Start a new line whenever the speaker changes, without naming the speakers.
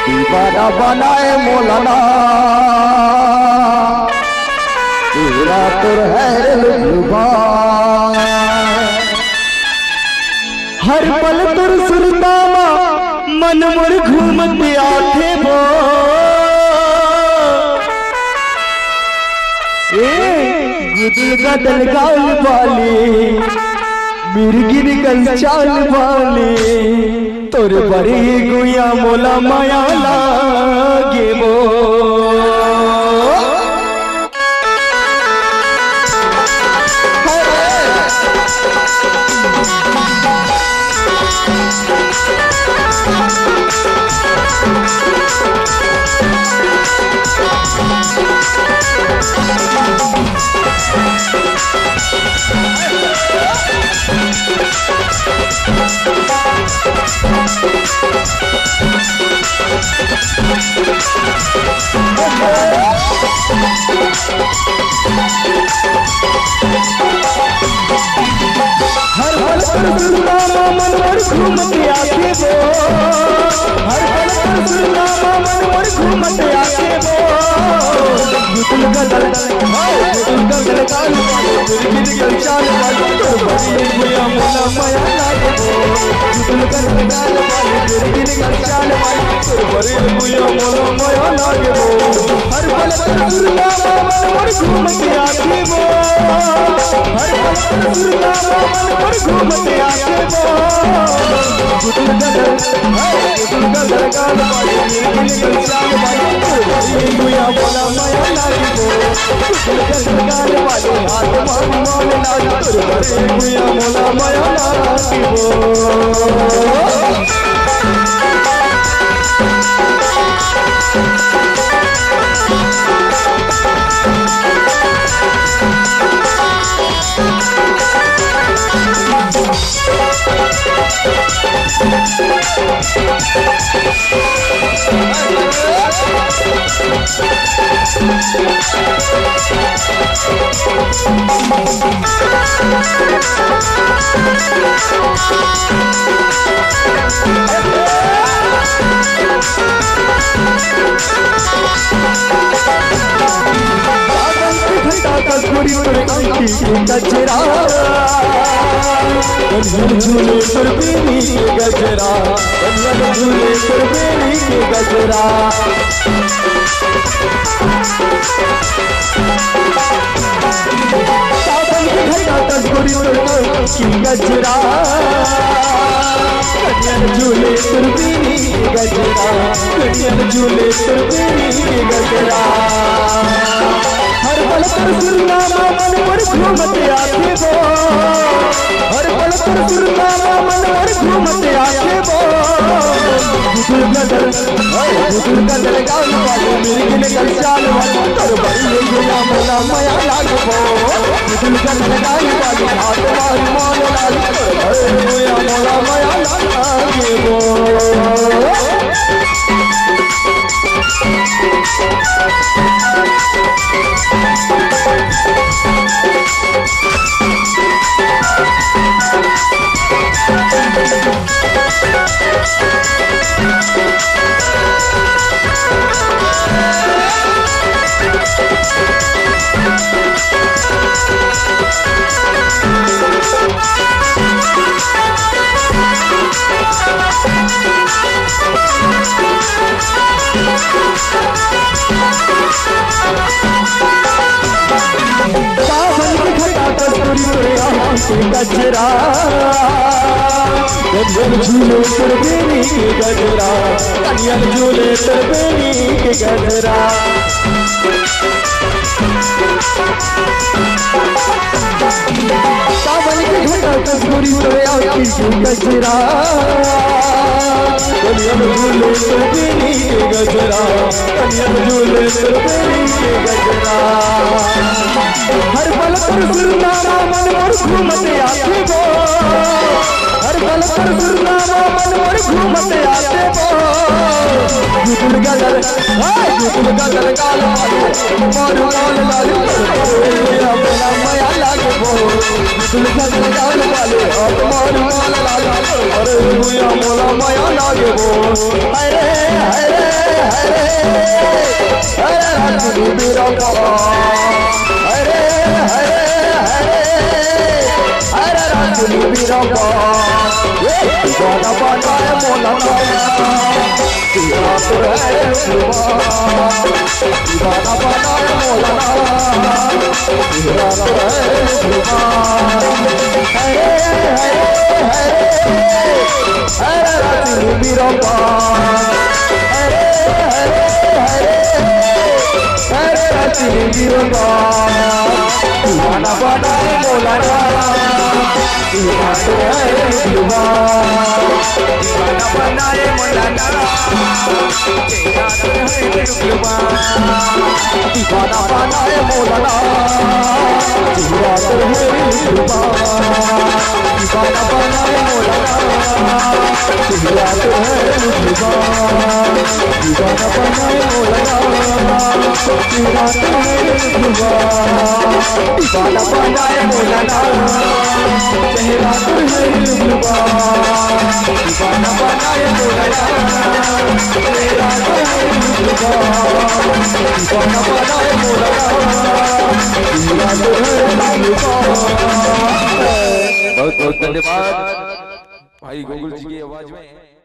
दीवाना बनाए मौलाना तेरा तुर है हर पल तुर सुरतावा मन मोर घूमते आखे वो गुदल गदल गाल वाली मिर्गी निकल चाल वाली तोर बड़ी गुया मोला माया लागे वो हर पल सुरनामा मन मोर घूमते आखे वो हर पल सुरनामा मन मोर घूमते आखे वो गुदल गदल गाल मिर्गी निकल चाल वाली तोर बड़ी गुया मोला माया लागे वो गुदल गदल गाल मिर्गी निकल चाल वाली तोर बड़ी गुया मोला माया लागे वो हर पल सुरनामा मन मोर घूमते आखे वो हर पल सुरनामा मन मोर घूमते आखे वो गुदल गदल गाल मिर्गी निकल चाल वाली तोर बड़ी गुया मोला माया लागे वो गुदल गदल गाल वाली हाथ मारी मान लागे तोर बड़ी गुया मोला माया लागे वो झूले सुरबीनी के गजरा झूले सुरबीनी के गजरा सावन के घटा तस्कुरी की गजरा झूले सुरबीनी के गजरा झूले सुरबीनी के गजरा हर पल पर सुरनामा मन मोर घूमते आखे वो हर पल पर सुरनामा मन मोर घूमते आखे वो गुदल गदल गाल वाली मिर्गी निकल चाल वाली तोर बड़ी गुया मोला माया लागे वो गुदल गदल गाल वाली हाथ मारी मान लागे तोर बड़ी गुया मोला माया लागे वो गजरा झूले सुरबीनी के गजरा झूले सुरबीनी के गजरा सावन के घटा कस्तूरी की गजरा झूले सुरबीनी के गजरा झूले सुरबीनी के गजरा हर पल पर सुरनामा मन मोर घूमते आखे वो हर पल पर सुरनामा मन मोर घूमते आखे वो गुदल गदल गाल मोर गाल लागे मोला माया लागे वो दुल्हन जान वाले आत्मारी माला लागे अरे भूया मोला माया लागे वो अरे अरे अरे अरे राजू मेरा बाबा अरे अरे अरे अरे राजू मेरा बाबा ये गाना बनाए मोला माया तेरा तो है गाना बनाए मोला तेरा तो है हरे हरे हरे हरे राजू मेरा बाबा हरे हरे हरे हरे राजू मेरा बाबा गाना बनाए मोला तेरा तो है गाना बनाए मौलाना तेरा तो है दीवाना बनाए मौलाना तेरा तो है दीवाना बनाए मौलाना तेरा तो है दीवाना बनाए मौलाना तेरा तो है दीवाना बनाए मौलाना तेरा तो है दीवाना बनाए मौलाना तेरा तो है दीवाना बनाए मौलाना तेरा तो है। बहुत बहुत धन्यवाद भाई गोकुल जी की आवाज में।